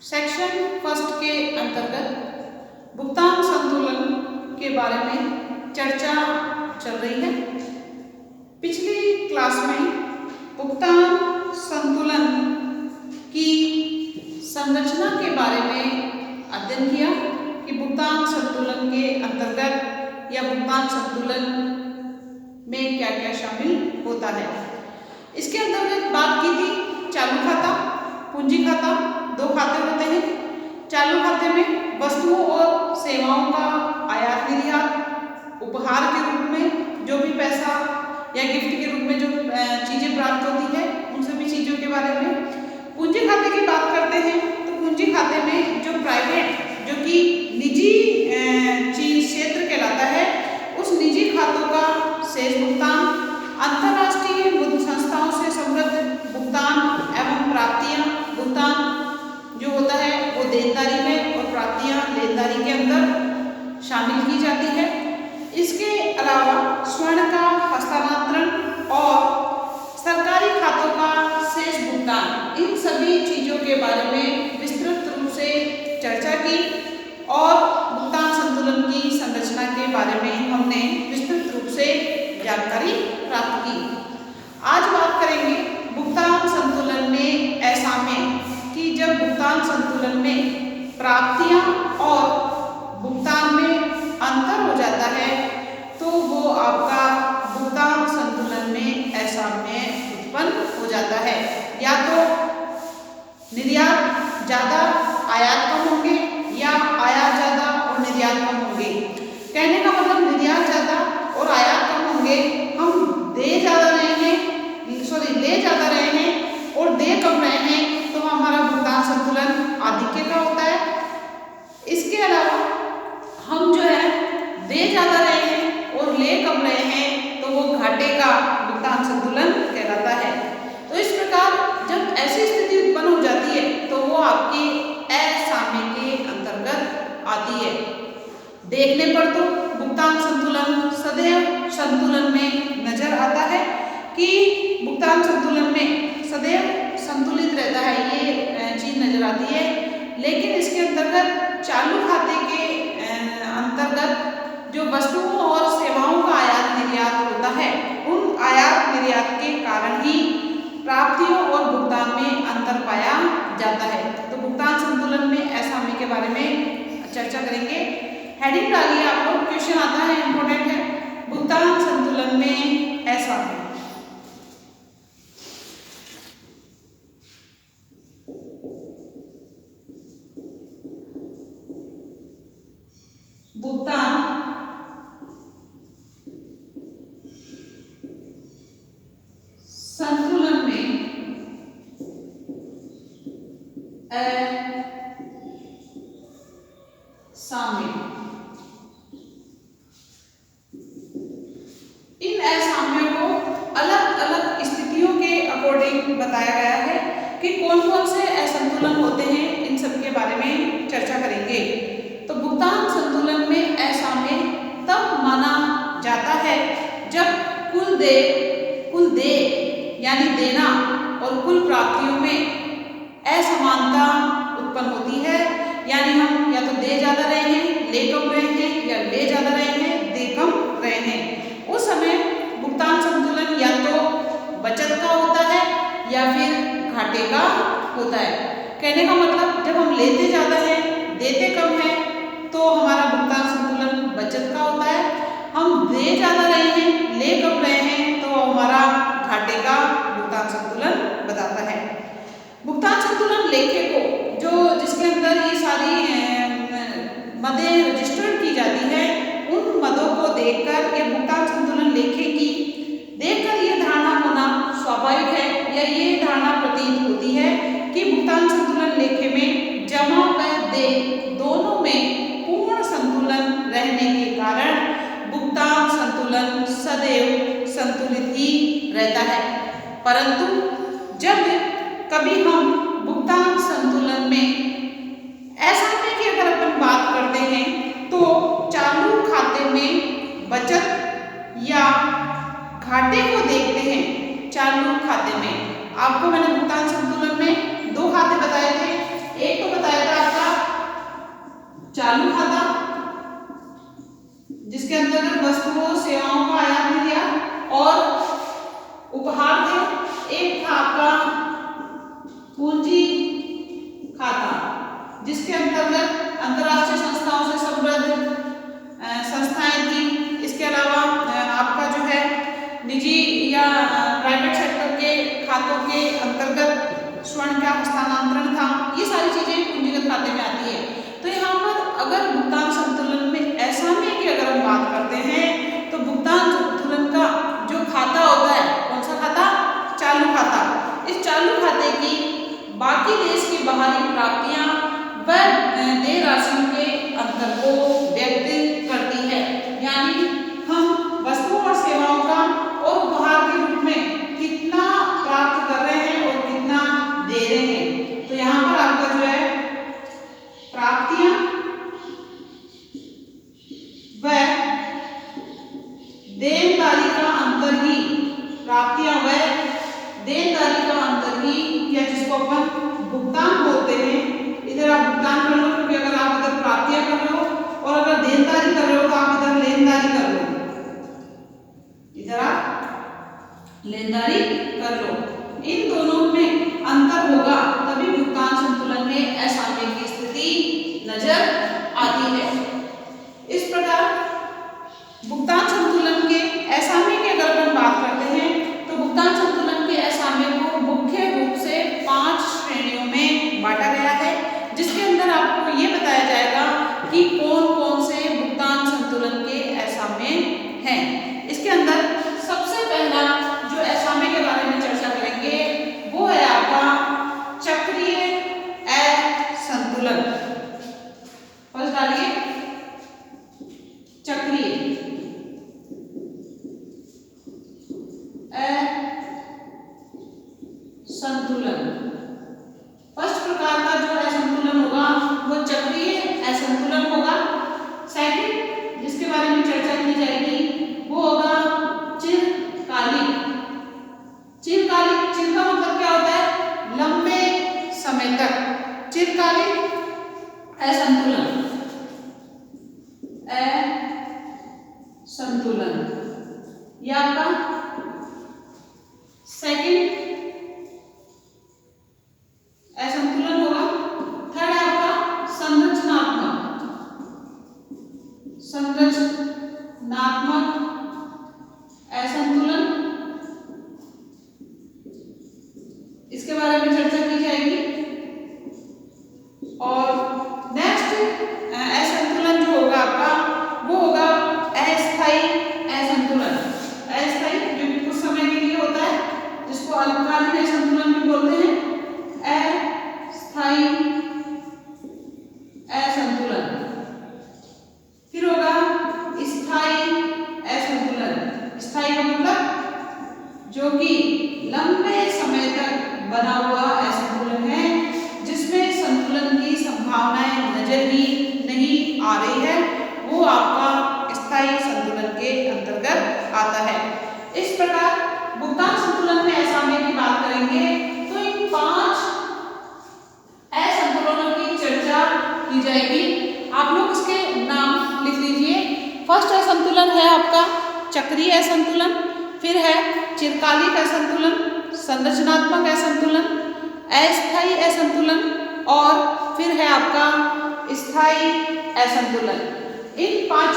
Section first के अंतर्गत भुगतान संतुलन के बारे में चर्चा चल रही है। पिछली क्लास में भुगतान संतुलन की संरचना के बारे में अध्ययन किया कि भुगतान संतुलन के अंतर्गत या भुगतान संतुलन में क्या क्या शामिल होता है। इसके अंतर्गत बात की थी चालू खाता, पूंजी खाता, दो खाते होते हैं। चालू खाते में वस्तुओं और सेवाओं का आयात निर्यात, उपहार के रूप में जो भी पैसा या गिफ्ट के रूप में जो चीजें प्राप्त होती है उन सभी चीजों के बारे में। पूंजी खाते की बात करते हैं तो पूंजी खाते में जो प्राइवेट जो कि निजी चीज क्षेत्र कहलाता है उस निजी खातों का शेष भुगतान, अंतरराष्ट्रीय मुद्रा संस्थाओं से संबद्ध भुगतान एवं प्राप्तियां भुगतान जो होता है वो देनदारी में और प्राप्तियां लेनदारी के अंदर शामिल की जाती है। इसके अलावा स्वर्ण का हस्तांतरण और सरकारी खातों का शेष भुगतान, इन सभी चीजों के बारे में विस्तृत रूप से चर्चा की और भुगतान संतुलन की संरचना के बारे में हमने विस्तृत रूप से जानकारी प्राप्त की। आज बात करेंगे भुगतान संतुलन में ऐसा में कि जब भुगतान संतुलन में प्राप्तियां और भुगतान में अंतर हो जाता है तो वो आपका भुगतान संतुलन में ऐसा में उत्पन्न हो जाता है। या तो निर्यात ज्यादा आयात कम होंगे या आयात ज्यादा और निर्यात कम होंगे। कहने का मतलब निर्यात ज्यादा और आयात कम होंगे, हम ले ज्यादा रहे हैं और दे कम रहे हैं तो हमारा भुगतान संतुलन आधिक्य का होता है। इसके अलावा हम जो है दे ज्यादा रहे हैं और ले कम रहे हैं तो वो घाटे का भुगतान संतुलन कहलाता है। तो इस प्रकार जब ऐसी स्थिति उत्पन्न हो जाती है तो वो आपकी असाम्य के अंतर्गत आती है। देखने पर तो भुगतान संतुलन सदैव संतुलन में नजर आता है कि भुगतान संतुलन में सदैव संतुलित रहता है, ये चीज नजर आती है। लेकिन इसके अंतर्गत चालू खाते के अंतर्गत जो वस्तुओं और सेवाओं का आयात निर्यात होता है उन आयात निर्यात के कारण ही प्राप्तियों और भुगतान में अंतर पाया जाता है। तो भुगतान संतुलन में असाम्य के बारे में चर्चा करेंगे। हेडिंग डालिए आप लोग, क्वेश्चन आता है, इंपॉर्टेंट है। भुगतान संतुलन में असाम्य। भुगतान संतुलन में असाम्य। इन असाम्यों को अलग अलग स्थितियों के अकॉर्डिंग बताया गया है कि कौन कौन से असंतुलन होते हैं, इन सब के बारे में चर्चा करेंगे। तो भुगतान संतुलन में असाम्य तब माना जाता है जब कुल दे यानी देना और कुल प्राप्तियों में असमानता उत्पन्न होती है। यानी हम या तो दे ज्यादा रहे हैं, ले कम रहे हैं, या ले ज्यादा रहे हैं, दे कम रहे हैं। उस समय भुगतान संतुलन या तो बचत का होता है या फिर घाटे का होता है। कहने का मतलब जब हम लेते ज्यादा हैं, देते कम है तो हमारा भुगतान संतुलन बचत का होता है। हम दे ज्यादा रहे हैं, ले कम रहे हैं तो हमारा घाटे का भुगतान संतुलन बताता है। भुगतान संतुलन लेखे को जो जिसके अंदर ये सारी मदें रजिस्टर्ड की जाती है उन मदों को देखकर या भुगतान संतुलन लेखे की देखकर ये धारणा होना स्वाभाविक है या ये धारणा प्रतीत होती है कि भुगतान संतुलन लेखे में जमा व दे दोनों में पूर्ण संतुलन रहने के कारण भुगतान संतुलन सदैव संतुलित ही रहता है। परंतु जब कभी हम भुगतान संतुलन में असाम्य की अगर अपन बात करते हैं तो चालू खाते में बचत या घाटे को देखते हैं। चालू खाते में आपको मैंने भुगतान संतुलन में दो खाते बताए थे, एक तो बताया के अंतर्गत स्वर्ण का हस्तांतरण था, ये सारी चीजें पूंजीगत खाते में आती है। तो यहाँ पर अगर भुगतान संतुलन में असाम्य की अगर हम बात करते हैं तो भुगतान संतुलन का जो खाता होता है, कौन सा खाता? चालू खाता। इस चालू खाते की बाकी देश की बाहरी प्राप्तियां व देय राशियों के अंतर को व्यक्त करती है। यानी हम वस्तुओं और सेवाओं का और उपहार के रूप में कितना प्राप्त कर रहे हैं और कितना दे रहे हैं। तो यहाँ पर आपका जो है प्राप्तियां व देनदारी का अंतर ही, प्राप्तियां व देनदारी का अंतर ही, या जिसको अपन भुगतान बोलते हैं। इधर आप भुगतान कर लो क्योंकि अगर आप इधर प्राप्तियां कर रहे हो और अगर देनदारी कर रहे हो तो आप इधर लेनदारी कर लो, इधर आप लेनदारी कर लो। इन दोनों में अंतर होगा तभी भुगतान संतुलन में असाम्य की स्थिति नजर आती है। इस प्रकार भुगतान संतुलन के असाम्य की अगर अपन बात करते हैं तो भुगतान संतुलन के असाम्य को मुख्य रूप से 5 श्रेणियों में बांटा गया है, जिसके अंदर आपको ये बताया जाएगा कि कौन कौन से भुगतान संतुलन के असाम्य हैं। इसके अंदर सबसे पहला जो असाम्य के बारे में चर्चा करेंगे वो है आपका चक्रीय असंतुलन। फर्स्ट डालिए चक्रीय असंतुलन। फर्स्ट प्रकार का जो असंतुलन होगा वो चक्रीय असंतुलन होगा। सेकंड जिसके बारे में चर्चा की जाएगी वो होगा चिरकालिक। चिरकालिक, चिर का मतलब क्या होता है? लंबे समय तक। चिरकालिक असंतुलन, असंतुलन यह आपका सेकंड असंतुलन होगा। थर्ड है आपका संरचनात्मक, संरचनात्मक असंतुलन, इसके बारे में चर्चा की जाएगी। और नेक्स्ट असंतुलन जो होगा आपका वो होगा अस्थायी असंतुलन। अस्थायी जो कि कुछ समय के लिए होता है, जिसको अल्पकालीन असंतुलन भी बोलते हैं। अस्थायी असंतुलन। फिर होगा स्थायी असंतुलन। स्थायी का मतलब जो कि लंबे समय तक बना हुआ असंतुलन है, जिसमें संतुलन की संभावनाएं नजर ही नहीं आ रही है, वो आपका स्थायी संतुलन के अंतर्गत आता है। इस प्रकार भुगतान संतुलन में असाम्य की बात करेंगे तो इन 5 असंतुलनों की चर्चा की जाएगी। आप लोग इसके नाम लिख लीजिए। फर्स्ट असंतुलन है आपका चक्रीय असंतुलन, फिर है चिरकालिक असंतुलन, संरचनात्मक असंतुलन, अस्थायी असंतुलन और फिर है आपका स्थायी असंतुलन। इन 5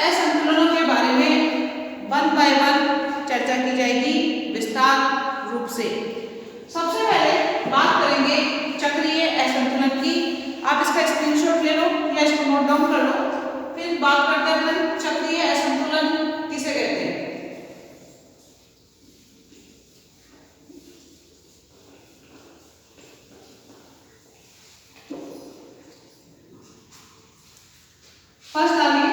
असंतुलनों के बारे में 1 बाय 1 चर्चा की जाएगी विस्तार रूप से। सबसे पहले बात करेंगे चक्रीय असंतुलन की। आप इसका स्क्रीनशॉट ले लो या इसको नोट डाउन कर लो। फिर बात करते हैं अपन चक्रीय असंतुलन किसे कहते हैं। फर्स्ट डालिए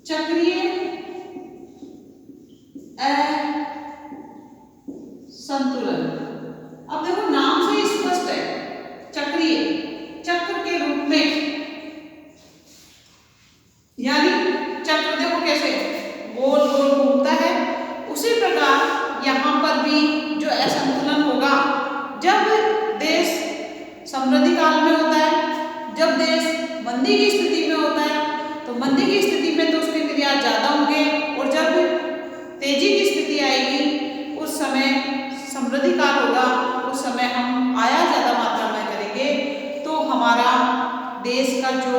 चक्रीय असंतुलन। अब देखो नाम से ही स्पष्ट है, चक्रीय, चक्र के रूप में, यानी चक्र देखो कैसे गोल गोल घूमता है। उसी प्रकार यहाँ पर भी जो असंतुलन होगा, जब देश समृद्धि काल में होता है, जब देश मंदी की स्थिति में होता है, तो मंदी की स्थिति में तो उसके निर्यात ज्यादा होंगे, और जब तेजी की स्थिति आएगी उस समय समृद्धि काल होगा, उस समय हम आयात ज्यादा मात्रा में करेंगे, तो हमारा देश का जो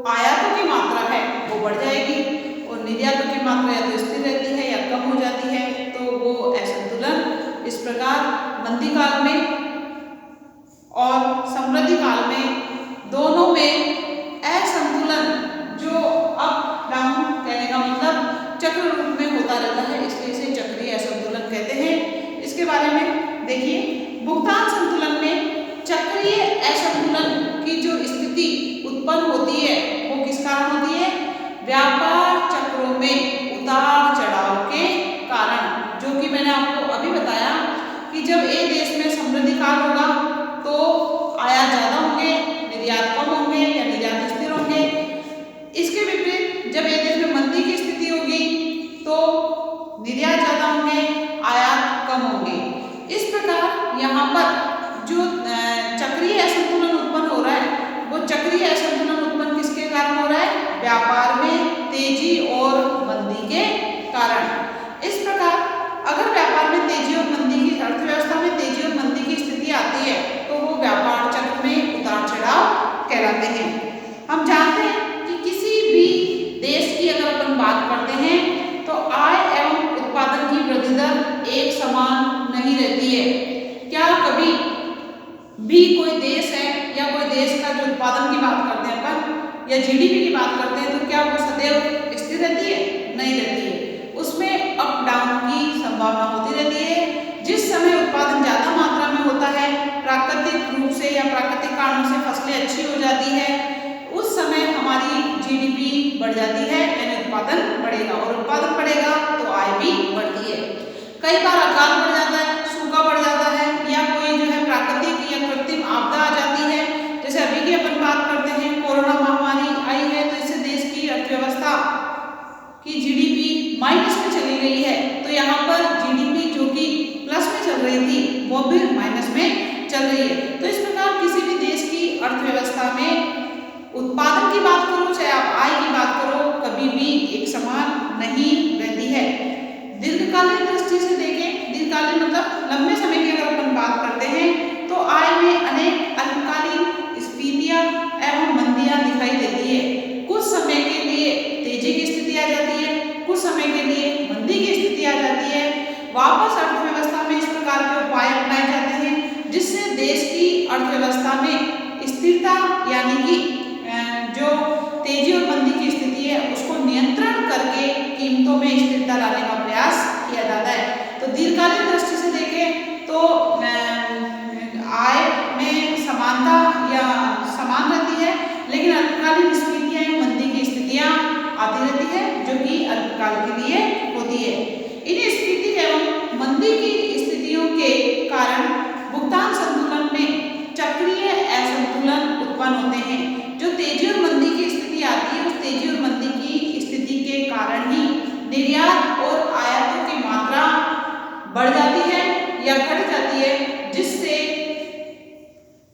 आयातों की मात्रा है वो बढ़ जाएगी और निर्यातों की मात्रा या तो स्थिर रहती है या कम हो जाती है, तो वो असंतुलन। इस प्रकार मंदी काल में और समृद्धि काल में दोनों में असंतुलन जो अप डाउन कहने का मतलब चक्र रूप में होता रहता है, इसलिए इसे चक्रीय असंतुलन कहते हैं। इसके बारे में देखिए, भुगतान संतुलन में चक्रीय असंतुलन की जो स्थिति उत्पन्न होती है वो किस कारण होती है? व्यापार चक्रों में उतार चढ़ाव के कारण, जो कि मैंने आपको अभी बताया कि जब एक देश में समृद्धि काल होगा तो आयात ज्यादा होंगे, निर्यात कम होंगे या निर्यात स्थिर होंगे। इसके विपरीत जब एक देश में मंदी की स्थिति होगी तो निर्यात ज्यादा होंगे, आयात कम होंगे। इस प्रकार यहाँ पर जो चक्रीय असंतुलन उत्पन्न हो रहा है वो चक्रीय असंतुलन उत्पन्न किसके कारण हो रहा है? व्यापार में तेजी और मंदी के कारण। इस प्रकार अगर व्यापार में तेजी और मंदी की, अर्थव्यवस्था में तेजी और मंदी की स्थिति आती है तो वो व्यापार चक्र में उतार चढ़ाव कहलाते हैं। हम जानते हैं कि किसी भी देश की अगर अपन बात करते हैं तो आय एवं उत्पादन की वृद्धि दर एक समान नहीं रहती है। क्या कभी भी कोई देश है या कोई देश का जो उत्पादन की बात करते हैं अपन या जीडीपी की बात करते हैं तो क्या वो सदैव स्थिर रहती है? नहीं रहती है, उसमें अप डाउन की संभावना होती रहती है। जिस समय उत्पादन ज्यादा मात्रा में होता है, प्राकृतिक रूप से या प्राकृतिक कारणों से फसलें अच्छी हो जाती है, उस समय हमारी जीडीपी बढ़ जाती है, यानी उत्पादन बढ़ेगा, और उत्पादन बढ़ेगा तो आय भी बढ़ती है। कई बार अकाल बढ़ जाता है, सूखा बढ़ जाता है, या कोई जो है प्राकृतिक या कृत्रिम आपदा आ जाती है। जैसे अभी की अपन बात करते हैं, कोरोना महामारी आई है तो इससे देश की अर्थव्यवस्था की जीडीपी माइनस में चली गई है, तो यहाँ पर जीडीपी जो कि प्लस में चल रही थी वो भी माइनस में चल रही है। तो इस प्रकार किसी भी देश की अर्थव्यवस्था में उत्पादन की बात करो चाहे आप आय की बात करो, कभी भी एक समान नहीं रहती है। दीर्घकालीन दृष्टि से देखें, दीर्घकालीन मतलब लंबे समय की अगर अपन बात करते हैं तो आय में अनेक अल्पकालीन स्फीतियां एवं मंदियां दिखाई देती है। कुछ समय के लिए तेजी की स्थिति आ जाती है, कुछ समय के लिए मंदी की स्थिति आ जाती है। वापस अर्थव्यवस्था में इस प्रकार के उपाय अपनाए जाते हैं जिससे देश की अर्थव्यवस्था में स्थिरता, यानी कि जो तेजी और मंदी की स्थिति है उसको नियंत्रण करके कीमतों में स्थिरता लाने का प्रयास किया जाता है। तो दीर्घकालीन दृष्टि से देखें तो आय में समानता या समान रहती है, लेकिन अल्पकालीन स्थितियां या मंदी की स्थितियां आती रहती है जो कि अल्पकाल के लिए होती है। इन स्थिति एवं मंदी की स्थितियों के कारण भुगतान संतुलन में चक्रीय असंतुलन उत्पन्न होते हैं। जो तेजी और मंदी की स्थिति आती है उस तेजी और मंदी की स्थिति के कारण ही निर्यात और आयातों की मात्रा बढ़ जाती है या घट जाती है, जिससे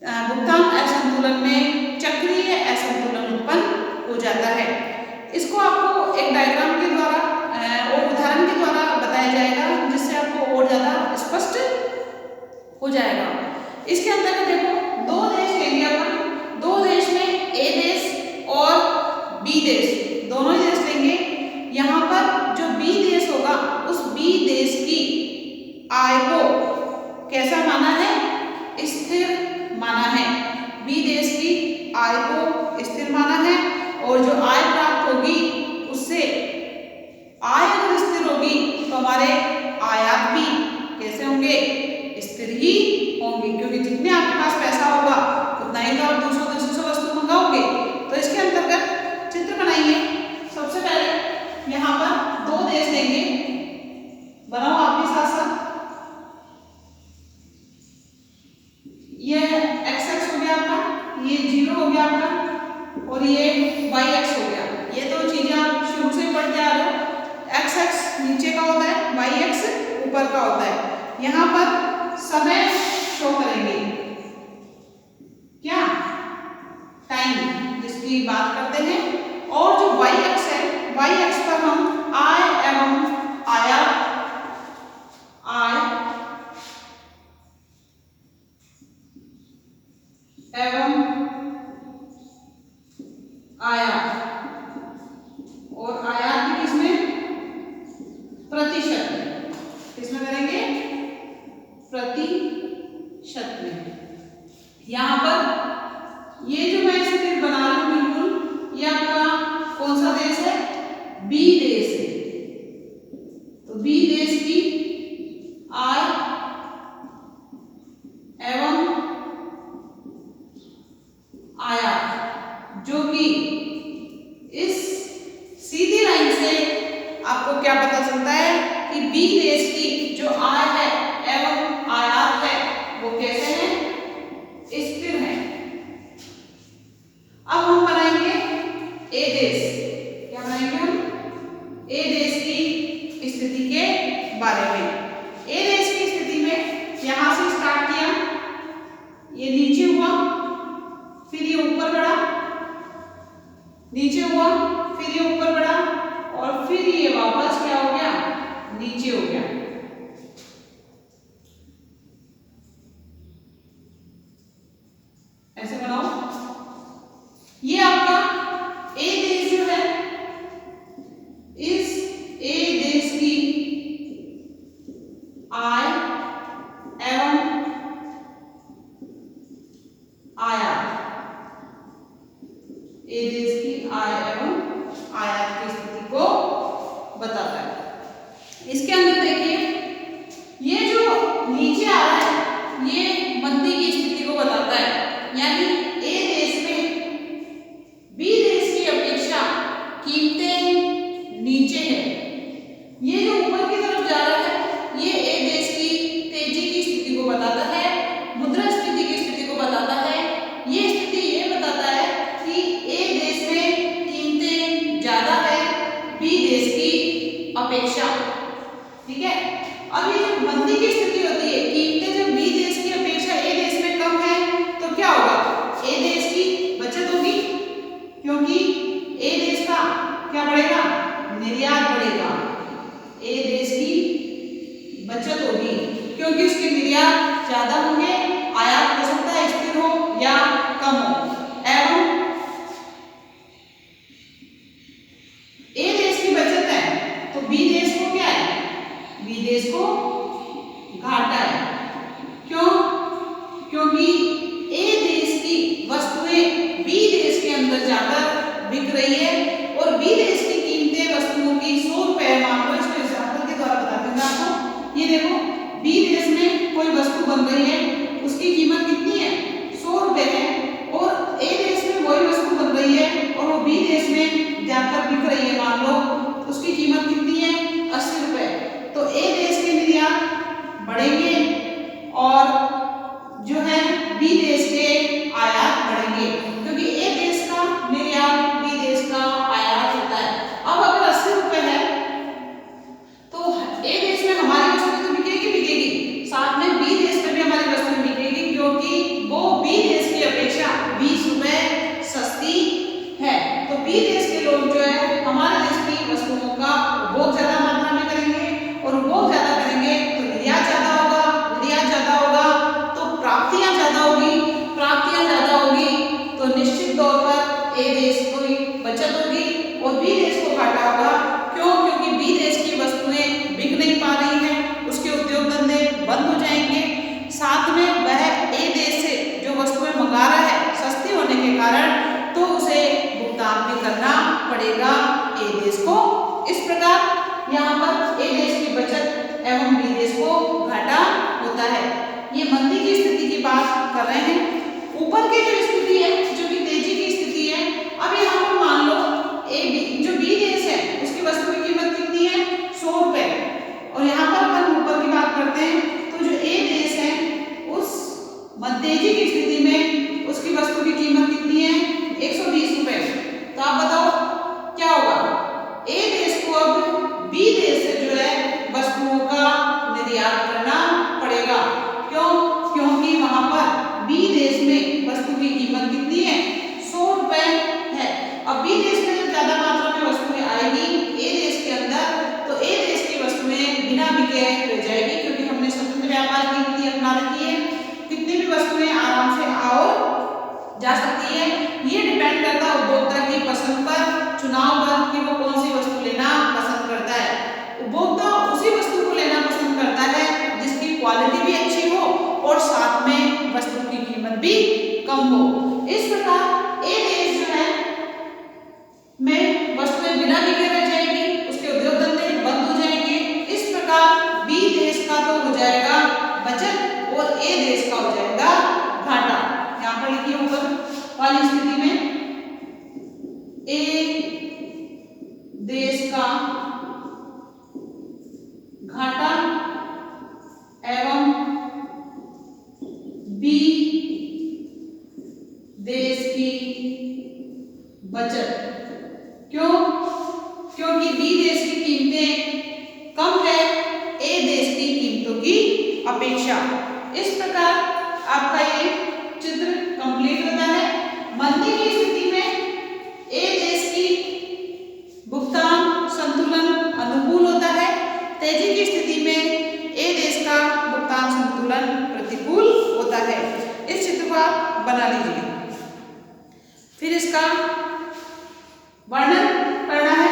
भुगतान असंतुलन में चक्रीय असंतुलन उत्पन्न हो जाता है। इसको आपको एक डायग्राम के द्वारा और उदाहरण के द्वारा बताया जाएगा जिससे आपको और ज्यादा स्पष्ट हो जाएगा। इसके अंतर्गत देखो, दो देश लेंगे अपन, दो देश में ए देश और बी देश, दोनों ही देश लेंगे। यहाँ पर जो बी देश होगा उस बी देश की आय को कैसा माना है? स्थिर माना है। बी देश की आय को स्थिर माना है, और जो आय प्राप्त होगी उससे आय अगर स्थिर होगी तो हमारे आयात भी कैसे होंगे? स्थिर ही होंगे, क्योंकि जितने आपके पास पैसा होगा उतना ही तो आप दूसरों से वस्तु मंगाओगे। तो इसके अंतर्गत चित्र बनाइए। सबसे पहले यहाँ पर दो देश लेंगे, बनाओ आप भी साथ साथ। ये x हो गया आपका, ये 0 हो गया आपका, और ये yx हो गया। ये दो चीजें आप शुरू से पढ़ते आ रहे हो। x नीचे का होता है, yx ऊपर का होता है। यहाँ पर समय शो करेंगे, क्या? टाइम जिसकी बात करते हैं। और जो yx है, yx पर हम आय एवं आयात, आय एवं आयात, और आयात भी किसमें? क्योंकि इस सीधी लाइन से आपको क्या पता चलता है कि बी देश की जो आय है एवं आयात है वो कैसे है, स्थिर है। अब हम बनाएंगे ए देश। क्या बनाएंगे हम? ए देश की स्थिति के बारे में। ए देश की स्थिति में यहां से स्टार्ट किया, ये नीचे हुआ, फिर ये ऊपर बढ़ा, नीचे हुआ, फिर ये ऊपर बढ़ा और फिर ये वापस क्या हो गया, नीचे हो गया। ऐसे बनाओ। ये आपका ए देश जो है, इस ए देश की आय एवं आयात, ए देश की आय एवं आयात की स्थिति को बताता है। इसके अंदर देखिए, ये जो नीचे आ रहा है ये मंदी की स्थिति को बताता है, यानी ए देश में बी देश की अपेक्षा कीमतें नीचे है। ये जो ऊपर की तरफ जा रहा है ये ए देश की तेजी की स्थिति को बताता है, मुद्रास्फीति की स्थिति को बताता है। ये स्थिति ये बताता है कि ए देश में कीमतें ज्यादा है बी देश की अपेक्षा। ठीक है। अब ये जो मंदी की स्थिति होती है, कीमतें जब बी देश की अपेक्षा ए देश में कम है तो क्या होगा, ए देश की बचत होगी, क्योंकि ए देश का क्या बढ़ेगा, निर्यात बढ़ेगा। ए देश की बचत होगी क्योंकि उसके निर्यात ज्यादा होंगे, आयात हो सकता है स्थिर हो या कम हो। एवं ए देश की बचत है तो बी देश को क्या है, बी देश को घाटा है। क्यों? क्योंकि ए देश की वस्तुएं बी देश के अंदर जाकर बिक रही है और बी देश की कीमतें वस्तुओं की 100 रुपए, मान लो इसको एग्जाम्पल के द्वारा बता दूंगा आपको। ये देखो, बी देश में कोई वस्तु बन रही है, उसकी कीमत कितनी है, 100 रुपए है, और ए देश में वही वस्तु बन रही है और वो बी देश में जाकर बिक रही है, मान लो उसकी कीमत कितनी है, 80 रुपए। तो ए देश के निर्यात बढ़ेंगे और जो है बी देश के आयात बढ़ेंगे, क्योंकि ए देश का निर्यात बी देश का आयात होता है। अब अगर 80 रुपए है तो ए देश में हमारी वस्तु तो बिकेगी, साथ में बी देश में भी हमारी वस्तु बिकेगी, क्योंकि वो बी देश की अपेक्षा 20 रुपए सस्ती है। तो बी देश के लोग जो है हमारे देश की वस्तुओं का उपभोग ज्यादा मात्रा में करेंगे और उपभोग ज्यादा करेंगे तो निर्यात ज्यादा होगा, निर्यात ज्यादा होगा तो प्राप्तियां ज्यादा होगी, प्राप्तियां ज्यादा होगी तो निश्चित तौर पर ए देश की बचत होगी और बी देश को घाटा होगा। क्यों? क्योंकि बी देश की वस्तुएं बिक नहीं पा रही हैं, उसके उद्योग धंधे बंद हो जाएंगे, साथ में वह ए देश से जो वस्तुएं मंगा रहा है सस्ती होने के कारण तो उसे भुगतान भी करना पड़ेगा ए देश को। इस प्रकार यहाँ पर ए देश की बचत एवं बी देश को घाटा होता है। ये मंदी की स्थिति की बात कर रहे हैं। ऊपर की जो स्थिति है, जो कि तेजी की स्थिति है, अब यहाँ पर मान लो जो बी देश है उसकी वस्तु की कीमत कितनी है, 100 रुपए, और यहाँ पर अपन ऊपर की बात करते हैं तो जो ए देश है उस तेजी की स्थिति में उसकी वस्तु की कीमत कितनी है, 120 रुपए। तो आप बताओ क्या होगा, ए देश को अब बी देश से जो है वस्तुओं का निर्यात करना पड़ेगा। क्यों? क्योंकि वहां पर बी देश में वस्तु की कीमत कितनी है, 100 रुपए है। अब बी देश में जब ज्यादा मात्रा में वस्तुएं आएगी ए देश के अंदर तो ए देश की वस्तुएं बिना बिके रह जाएगी, क्योंकि हमने स्वतंत्र व्यापार की नीति अपना रखी है, कितनी भी वस्तुएं आराम से आओ जा सकती है। ये डिपेंड करता है उपभोक्ता की पसंद पर, चुनाव पर कि वो कौन सी वस्तु लेना पसंद करता है। उपभोक्ता उसी वस्तु को लेना पसंद करता है जिसकी क्वालिटी भी अच्छी हो और साथ में वस्तु की कीमत भी कम हो। इस प्रकार ए देश जो है में वस्तुएं बिना बिके रह जाएगी, उसके उद्योग धंधे बंद हो जाएंगे। इस प्रकार बी देश का तो हो जाएगा बचत और ए देश का हो जाएगा ए देश का घाटा एवं बी देश की बचत। क्यों? क्योंकि बी देश की कीमतें कम है ए देश की कीमतों की अपेक्षा। इस प्रकार आपका ये चित्र कंप्लीट होता है। मंदी की स्थिति में ए देश की भुगतान संतुलन अनुकूल होता है, तेजी की स्थिति में ए देश का भुगतान संतुलन प्रतिकूल होता है। इस चित्र को आप बना लीजिए। फिर इसका वर्णन करना है।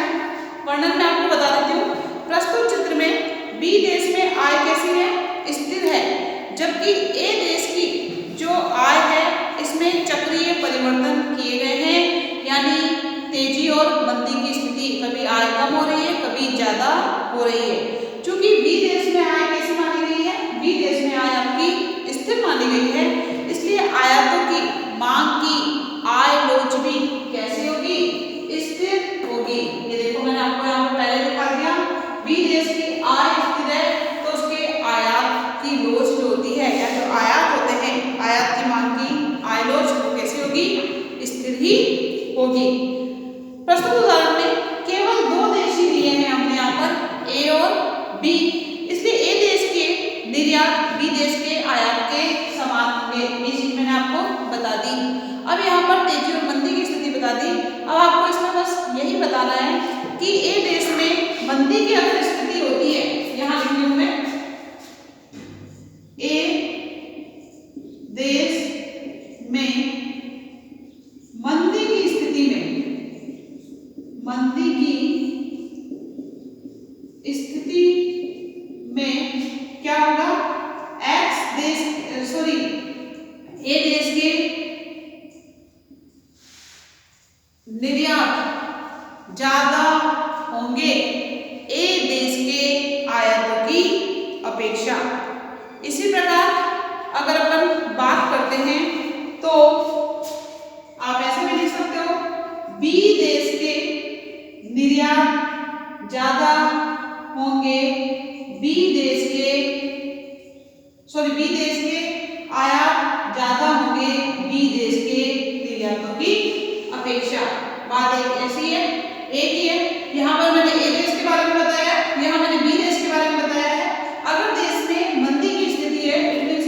वर्णन में आपको बता देती हूँ, प्रस्तुत चित्र में बी देश में आय कैसी है? स्थिर है, जबकि ए देश की जो आय है इसमें चक्रीय परिवर्तन किए गए हैं, यानी तेजी और मंदी की स्थिति, कभी आय कम हो रही है, कभी ज्यादा हो रही है। चूंकि बी देश में आय कैसी मानी गई है? बी देश में आय आपकी स्थिर मानी गई है, इसलिए आयातों की मांग की आय लोच भी कैसी होगी? स्थिर होगी। ये देखो मैंने आपको यहाँ पर पहले दिखा दिया, बी देश की आय स्थिर है तो उसके आयात की लोच जो होती है, या जो आयात होते हैं, आयात की मांग की आय लोच वो कैसी होगी? स्थिर ही होगी। प्रस्तुत उदाहरण में केवल दो देश ही दिए हैं हमने यहाँ पर, ए और बी, इसलिए ए देश के निर्यात बी देश के आयात के समान होंगे। ये चीज मैंने आपको बता दी। अब यहाँ पर तेजी और मंदी की स्थिति बता दी। अब आपको इसमें बस यही बताना है कि ए देश में मंदी की अगर स्थिति होती है, यहाँ लिख लूं मैं, ए देश में मंदी की स्थिति में, मंदी की स्थिति में क्या होगा? एक्स देश ए देश के निर्यात ज्यादा होंगे ए देश के आयातों की अपेक्षा। इसी प्रकार अगर अपन बात करते हैं तो आप ऐसे भी लिख सकते हो, बी देश के निर्यात ज्यादा होंगे बी देश के आयात ज्यादा होंगे बी देश के निर्यातों की अपेक्षा। बात एक ऐसी है, एक ही है। यहाँ पर मैंने ए देश के बारे में बताया, यहाँ मैंने बी देश के बारे में बताया है। अगर देश में मंदी की स्थिति है,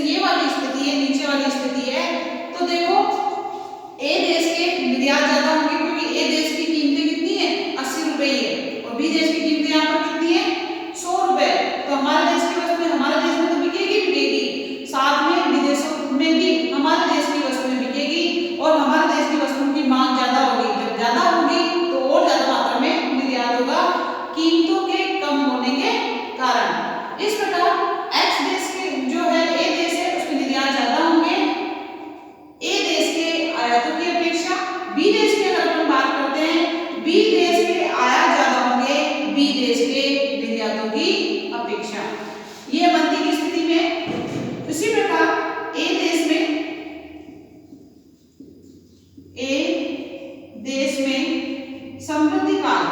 ये वाली स्थिति है, नीचे वाली स्थिति है, तो देखो ए देश के निर्यात ज्यादा होंगे क्योंकि ए देश की कीमतें कितनी है? 80 रुपए ही है, और बी देश की कीमतें यहाँ पर कितनी है? 100 रुपए। तो हमारे देश की वस्तुएं हमारे देश में तो बिकेगी, साथ में विदेशों में भी हमारे देश की वस्तुएं बिकेगी, और हमारे देश की वस्तुओं की मांग ज्यादा होगी। जब ज्यादा होगी तो और ज्यादा मात्रा में निर्यात होगा, कीमतों के कम होने के कारण। इस प्रकार एक्स देश के जो है ए देश है उसके निर्यात ज्यादा होंगे ए देश के आयातों की अपेक्षा। बी देश की अगर हम बात करते हैं, बी देश के आयात ज्यादा होंगे बी देश के निर्यातों की अपेक्षा। ये मंदी की स्थिति में। इसी प्रकार ए देश में समृद्धि काल,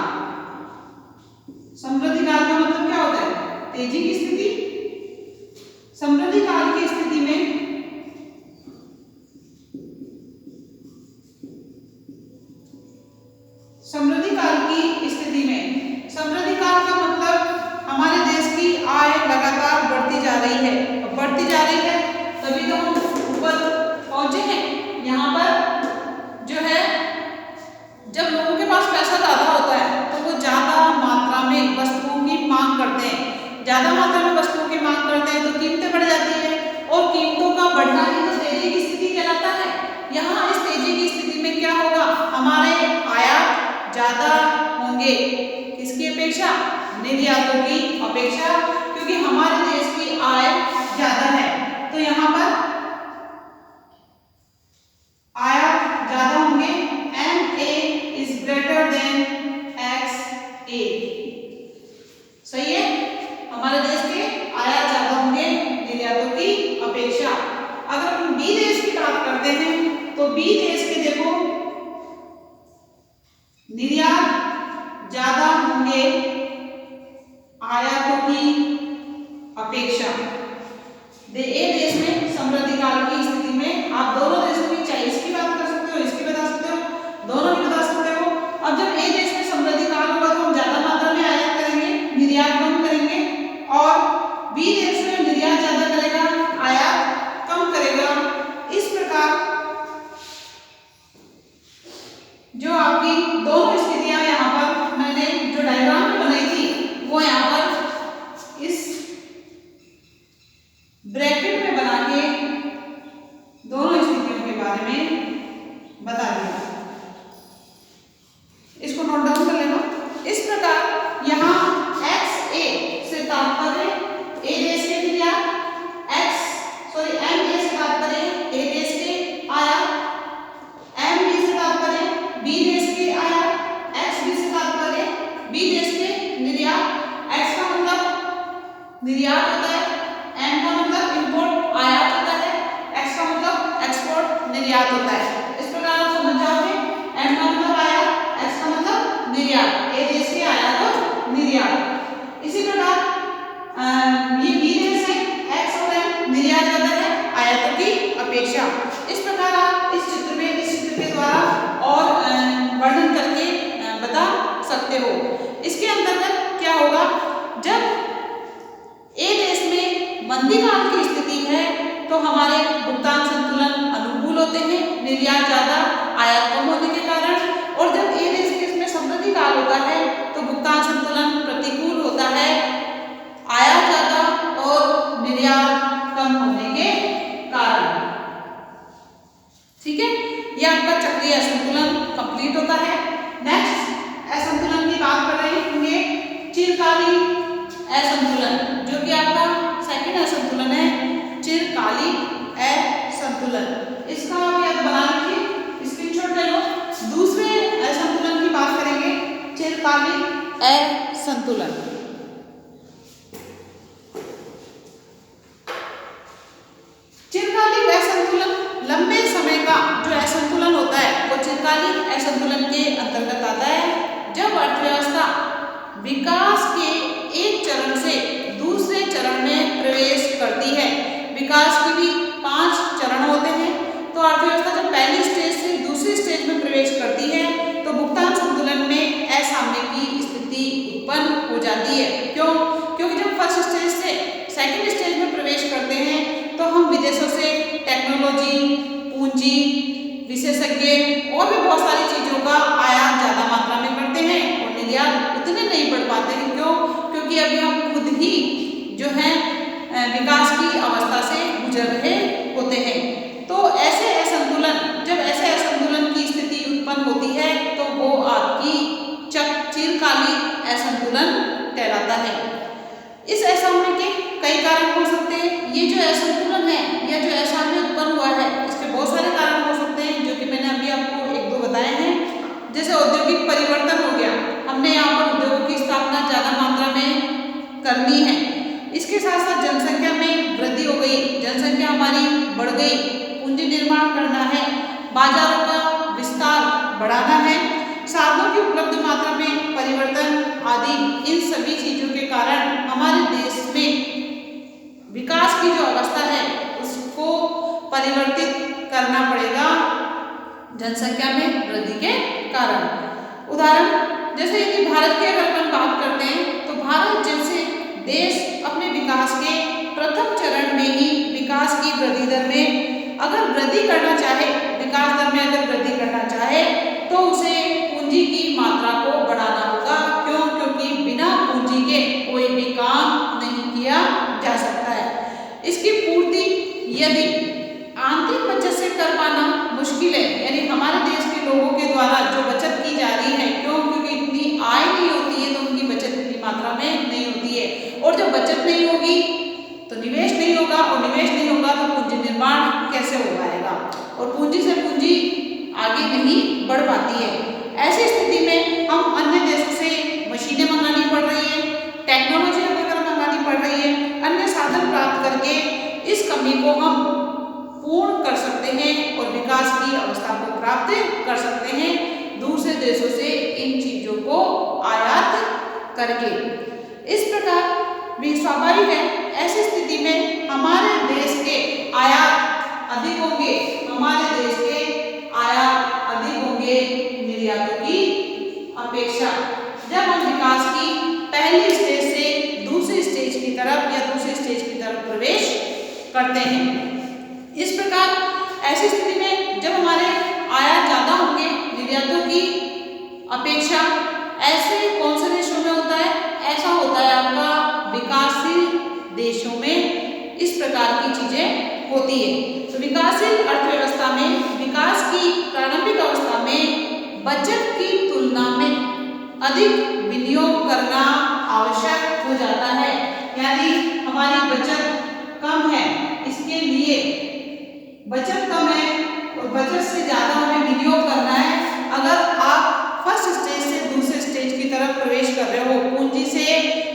समृद्धि काल का मतलब क्या होता है? तेजी की स्थिति। समृद्धि काल की स्थिति में समृद्धि काल का मतलब हमारे देश की आय लगातार बढ़ती जा रही है, बढ़ती जा रही है, तभी तो हम ऊपर पहुंचे हैं। यहाँ पर जो है, जब लोगों के पास पैसा ज्यादा होता है तो वो ज्यादा मात्रा में वस्तुओं की मांग करते हैं, ज्यादा मात्रा में वस्तुओं की मांग करते हैं तो कीमतें बढ़ जाती है, और कीमतों का बढ़ना ही तो तेजी की स्थिति कहलाता है। यहाँ इस तेजी की स्थिति में क्या होगा? हमारे आयात ज्यादा होंगे, किसकी अपेक्षा? निर्यातों की अपेक्षा, क्योंकि हमारे देश की आय ज्यादा है। तो यहाँ पर आयात ज्यादा होंगे, MA is greater than XA। सही है, हमारे देश के आयात ज्यादा होंगे निर्यातों की अपेक्षा। अगर हम बी देश की बात करते हैं तो बी देश के देखो निर्यात ज्यादा होंगे आयातों की अपेक्षा। ए देश में समृद्धि काल की स्थिति में आप दोनों देशों की, चाहे इसकी बात कर सकते हो, इसकी बता सकते हो, दोनों की बता सकते हो। अब जब ए देश में समृद्धि काल होगा तो हम ज्यादा मात्रा में आयात करेंगे, निर्यात कम करेंगे, और बी देश में निर्यात ज्यादा करेगा, आयात कम करेगा। इस प्रकार जो आपकी दोनों स्थितियां यहाँ पर मैंने जो डायग्राम बनाई थी वो यहाँ पर इस ब्रैकेट में बना के दोनों स्थितियों के बारे में बता दिया। इसको नोट डाउन कर लेना। इस प्रकार यहाँ एक्स ए से तात्पर्य ए देश के निर्यात, एम ए से तात्पर्य ए देश के आयात, एम बी से तात्पर्य बी देश के आयात, एक्स बी से तात्पर्य बी देश के निर्यात। एक्स का मतलब निर्यात होता है, एम का मतलब इंपोर्ट आयात होता है, एक्स का मतलब एक्सपोर्ट निर्यात होता है। इस प्रकार आप समझ जाओगे, एम का मतलब आयात, एक्स का मतलब निर्यात, ए देश के आयात और निर्यात। इसी प्रकार ये बी देश है, एक्स और एम निर्यात ज्यादा है आयातों की अपेक्षा। इस प्रकार आप इस चित्र में, इस चित्र के द्वारा और वर्णन करके बता सकते हो। इसके अंतर्गत क्या होगा, जब ए देश में मंदी काल की स्थिति है तो हमारे भुगतान संतुलन अनुकूल होते हैं, निर्यात ज्यादा आयात कम होने के कारण। और जब ए देश के इसमें समृद्धि काल होता है तो भुगतान संतुलन प्रतिकूल होता है, आयात ज्यादा और निर्यात कम होने के कारण। ठीक है, ये आपका चक्रीय असंतुलन कंप्लीट होता है। नेक्स्ट असंतुलन की बात कर रहे होंगे, चिरकालिक असंतुलन, जो कि आपका सेकंड असंतुलन है, चिरकालिक असंतुलन। इसका आप याद बना लीजिए, स्क्रीनशॉट ले लो। दूसरे असंतुलन की बात करेंगे, चिरकालिक असंतुलन। चिरकालिक असंतुलन लंबे समय का जो असंतुलन होता है वो चिरकालिक असंतुलन के अंतर्गत आता है। जब अर्थव्यवस्था विकास के एक चरण से दूसरे चरण में प्रवेश करती है। विकास के भी 5 चरण होते हैं, तो अर्थव्यवस्था जब पहली स्टेज से दूसरी स्टेज में प्रवेश करती है तो भुगतान संतुलन में असाम्य की स्थिति उत्पन्न हो जाती है। क्यों? क्योंकि जब फर्स्ट स्टेज से सेकंड स्टेज में प्रवेश करते हैं तो हम विदेशों से टेक्नोलॉजी, पूंजी, विशेषज्ञ और भी बहुत सारी चीजों का आयात ज्यादा मात्रा में करते हैं और निर्यात उतने नहीं बढ़ पाते हैं। क्यों? क्योंकि अभी हम खुद ही जो है विकास की अवस्था से गुजर रहे होते हैं। तो ऐसे असंतुलन, जब ऐसे असंतुलन की स्थिति उत्पन्न होती है तो वो आपकी चिरकालिक असंतुलन कहलाता है। इस असाम्य के कई कारण हो सकते हैं। ये जो असंतुलन है या जो असाम्य उत्पन्न हुआ है, इसके बहुत सारे कारण हो सकते हैं, जो कि मैंने अभी आपको 1-2 बताए हैं। जैसे औद्योगिक परिवर्तन हो गया, हमने यहाँ पर उद्योगों की स्थापना ज्यादा मात्रा में करनी है। इसके साथ साथ जनसंख्या में वृद्धि हो गई, जनसंख्या हमारी बढ़ गई, पूंजी निर्माण करना है, बाजारों का विस्तार बढ़ाना है, साधनों की उपलब्ध मात्रा में परिवर्तन आदि, इन सभी चीजों के कारण हमारे देश में विकास की जो अवस्था है उसको परिवर्तित करना पड़ेगा जनसंख्या में वृद्धि के कारण। उदाहरण जैसे यदि भारत की अगर हम बात करते हैं तो भारत जैसे देश अपने विकास के प्रथम चरण में ही विकास की वृद्धि दर में अगर वृद्धि करना चाहे, विकास दर में अगर वृद्धि करना चाहे तो उसे पूंजी की मात्रा को बढ़ाना होगा। क्यों? क्योंकि बिना पूंजी के कोई भी काम नहीं किया जा सकता है। इसकी पूर्ति यदि आंतरिक बचत से कर पाना मुश्किल है, यानी हमारे देश के लोगों के द्वारा जो बचत की जा रही है, क्यों? क्योंकि इतनी आय नहीं होती है तो उनकी बचत इतनी मात्रा में नहीं होती है, और जब बचत नहीं होगी तो निवेश नहीं होगा, और निवेश नहीं होगा तो पूंजी निर्माण कैसे हो पाएगा, और पूंजी से पूंजी आगे नहीं बढ़ पाती है। ऐसी स्थिति में हम अन्य देशों से मशीनें मंगानी पड़ रही है, टेक्नोलॉजी वगैरह मंगानी पड़ रही है, अन्य साधन प्राप्त करके इस कमी को हम पूर्ण कर सकते हैं और विकास की अवस्था को प्राप्त कर सकते हैं। दूसरे देशों से इन आयात करके। इस प्रकार भी स्वाभाविक है, ऐसी स्थिति में हमारे देश के आयात अधिक होंगे, हमारे देश के आयात अधिक होंगे निर्यातों की अपेक्षा। जब हम विकास की पहली स्टेज से दूसरी स्टेज की तरफ या दूसरी स्टेज की तरफ प्रवेश करते हैं। इस प्रकार ऐसी स्थिति में जब हमारे आयात ज्यादा होंगे निर्यातों की अपेक्षा, ऐसे कौन से देशों में होता है? ऐसा होता है आपका विकासशील देशों में इस प्रकार की चीजें होती है। तो विकासशील अर्थव्यवस्था में विकास की प्रारंभिक अवस्था में बचत की तुलना में अधिक विनियोग करना आवश्यक हो जाता है। यानी हमारी बचत कम है, इसके लिए बचत कम है और बचत से ज्यादा हमें विनियोग करना है। अगर आप फर्स्ट स्टेज से दूसरे स्टेज की तरफ प्रवेश कर रहे हो,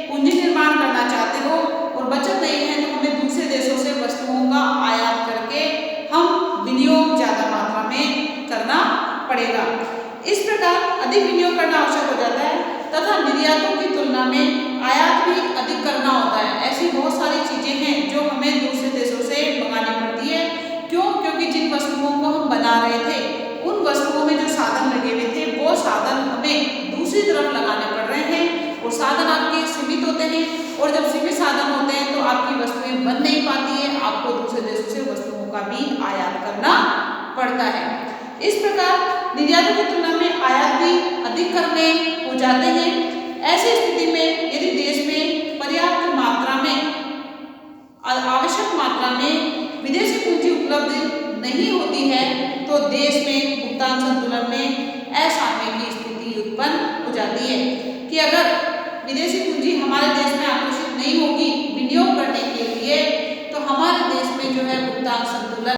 पूंजी निर्माण करना चाहते हो और बचत नहीं है, तो हमें दूसरे देशों से वस्तुओं का आयात करके हम विनियोग ज्यादा मात्रा में करना पड़ेगा। इस प्रकार अधिक विनियोग करना आवश्यक हो जाता है तथा निर्यातों की तुलना में आयात भी अधिक करना होता है। ऐसी बहुत सारी चीजें हैं जो हमें दूसरे देशों से मंगानी पड़ती है। क्यों? क्योंकि जिन वस्तुओं को हम बना रहे थे उन वस्तुओं में जो साधन लगे हुए थे वो साधन हमें दूसरी तरफ लगाने पड़ रहे हैं और साधन आपके सीमित होते हैं, और जब सीमित साधन होते हैं तो आपकी वस्तुएं बन नहीं पाती है, आपको दूसरे देशों से वस्तुओं का भी आयात करना पड़ता है। इस प्रकार निर्यातों की तुलना में आयात भी अधिक करने हो जाते हैं। ऐसी स्थिति में यदि देश में पर्याप्त मात्रा में आवश्यक मात्रा में विदेशी पूंजी उपलब्ध नहीं होती है तो देश में भुगतान संतुलन में असाम्य की स्थिति उत्पन्न हो जाती है कि अगर विदेशी पूंजी हमारे देश में आकर्षित नहीं होगी विनियोग करने के लिए, तो हमारे देश में जो है भुगतान संतुलन